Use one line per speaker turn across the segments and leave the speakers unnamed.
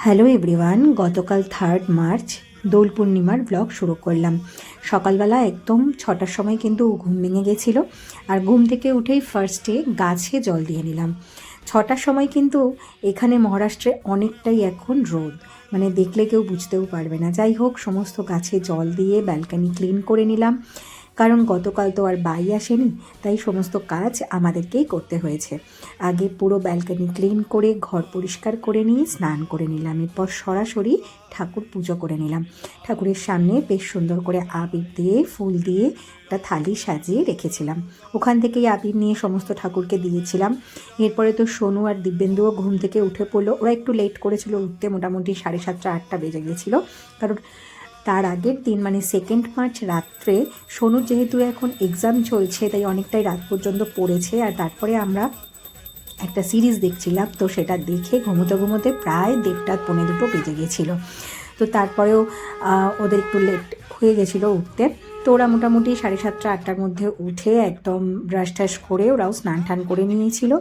Hello everyone, গতকাল 3 March দোল পূর্ণিমার blog শুরু করলাম। সকালবেলা একদম 6টার সময় কিন্তু ঘুম ভেঙে গেছিলো, আর ঘুম থেকে উঠেই ফার্স্টে গাছে জল দিয়ে নিলাম। 6টার সময় কিন্তু এখানে মহারাষ্ট্রে অনেকটাই এখন রোদ, মানে দেখলে কেউ বুঝতেও পারবে না। যাই হোক, সমস্ত গাছে জল দিয়ে ব্যালকনি ক্লিন করে নিলাম, কারণ গতকাল তো আর বাই আসেনি, তাই সমস্ত কাজ আমাদেরকেই করতে হয়েছে। আগে পুরো ব্যালকনি ক্লিন করে ঘর পরিষ্কার করে নিয়ে স্নান করে নিলাম, এরপর সরাসরি ঠাকুর পুজো করে নিলাম। ঠাকুরের সামনে বেশ সুন্দর করে আবির দিয়ে ফুল দিয়ে একটা থালি সাজিয়ে রেখেছিলাম। ওখান থেকেই আবির নিয়ে সমস্ত ঠাকুরকে দিয়েছিলাম। এরপরে তো সোনু আর দিব্যেন্দুও ঘুম থেকে উঠে পড়লো। ওরা একটু লেট করেছিল উঠতে, মোটামুটি 7:30 8টা বেজে গেছিলো, কারণ তার আগের দিন মানে 2 মার্চ রাত্রে সোনুর যেহেতু এখন এক্সাম চলছে, তাই অনেকটাই রাত পর্যন্ত পড়েছে। আর তারপরে আমরা একটা সিরিজ দেখছিলাম, তো সেটা দেখে ঘুমোতে ঘুমোতে প্রায় 1:30 পৌনে 2 বেজে গেছিলো। তো তারপরেও ওদের একটু লেট হয়ে গেছিলো উঠতে। তো ওরা মোটামুটি 7:30 8টার মধ্যে উঠে একদম ব্রাশ টাশ করে ওরাও স্নান টান করে নিয়েছিল।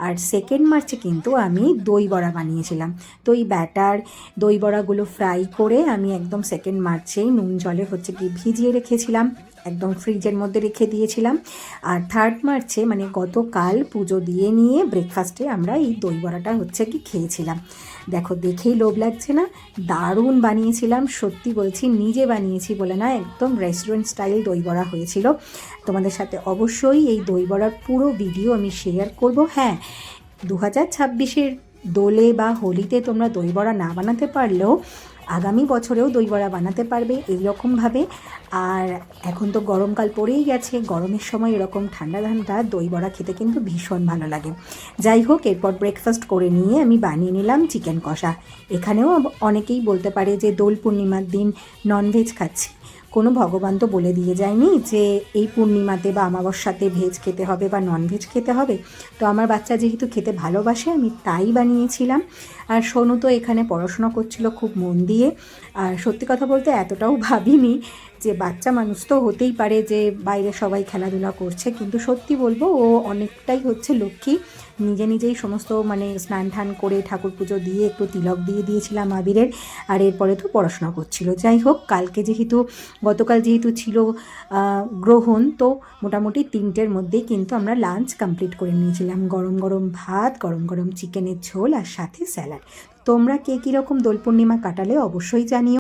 আর 2 মার্চে কিন্তু আমি দই বড়া বানিয়েছিলাম। তো এই ব্যাটার দই বড়াগুলো ফ্রাই করে আমি একদম 2 মার্চেই নুন জলে ভিজিয়ে রেখেছিলাম, একদম ফ্রিজের মধ্যে রেখে দিয়েছিলাম। আর 3 মার্চে মানে গতকাল পুজো দিয়ে নিয়ে ব্রেকফাস্টে আমরা এই দই বড়াটা খেয়েছিলাম। দেখো, দেখেই লোভ লাগছে না? দারুণ বানিয়েছিলাম, সত্যি বলছি, নিজে বানিয়েছি বলে না, একদম রেস্টুরেন্ট স্টাইল দই বড়া হয়েছিল। তোমাদের সাথে অবশ্যই এই দই বড়ার পুরো ভিডিও আমি শেয়ার করব। হ্যাঁ, 2026-এর দোলে বা হোলিতে তোমরা দই বড়া না বানাতে পারলেও আগামী বছরেও দই বড়া বানাতে পারবে এইরকমভাবে। আর এখন তো গরমকাল পড়েই গেছে, গরমের সময় এরকম ঠান্ডা ঠান্ডা দই বড়া খেতে কিন্তু ভীষণ ভালো লাগে। যাই হোক, এরপর ব্রেকফাস্ট করে নিয়ে আমি বানিয়ে নিলাম চিকেন কষা। এখানেও অনেকেই বলতে পারে যে দোল পূর্ণিমার দিন ননভেজ খাচ্ছি। কোনো ভগবান তো বলে দিয়ে যায়নি যে এই পূর্ণিমাতে বা অমাবস্যাতে ভেজ খেতে হবে বা ননভেজ খেতে হবে। তো আমার বাচ্চা যেহেতু খেতে ভালোবাসে, আমি তাই বানিয়েছিলাম। আর সোনু তো এখানে পড়াশোনা করছিল খুব মন দিয়ে। আর সত্যি কথা বলতে এতটাও ভাবিনি যে বাচ্চা মানুষ তো হতেই পারে যে বাইরে সবাই খেলাধুলা করছে, কিন্তু সত্যি বলবো ও অনেকটাই লক্ষ্মী। নিজে নিজেই সমস্ত মানে স্নান টান করে ঠাকুর পুজো দিয়ে একটু তিলক দিয়ে দিয়েছিলাম আবিরের, আর এরপরে তো পড়াশোনা করছিল। যাই হোক, গতকাল যেহেতু ছিল গ্রহণ, তো মোটামুটি 3টের মধ্যেই কিন্তু আমরা লাঞ্চ কমপ্লিট করে নিয়েছিলাম। গরম গরম ভাত, গরম গরম চিকেনের ঝোল আর সাথে স্যালাড। তোমরা কে কীরকম দোল পূর্ণিমা কাটালে অবশ্যই জানিও।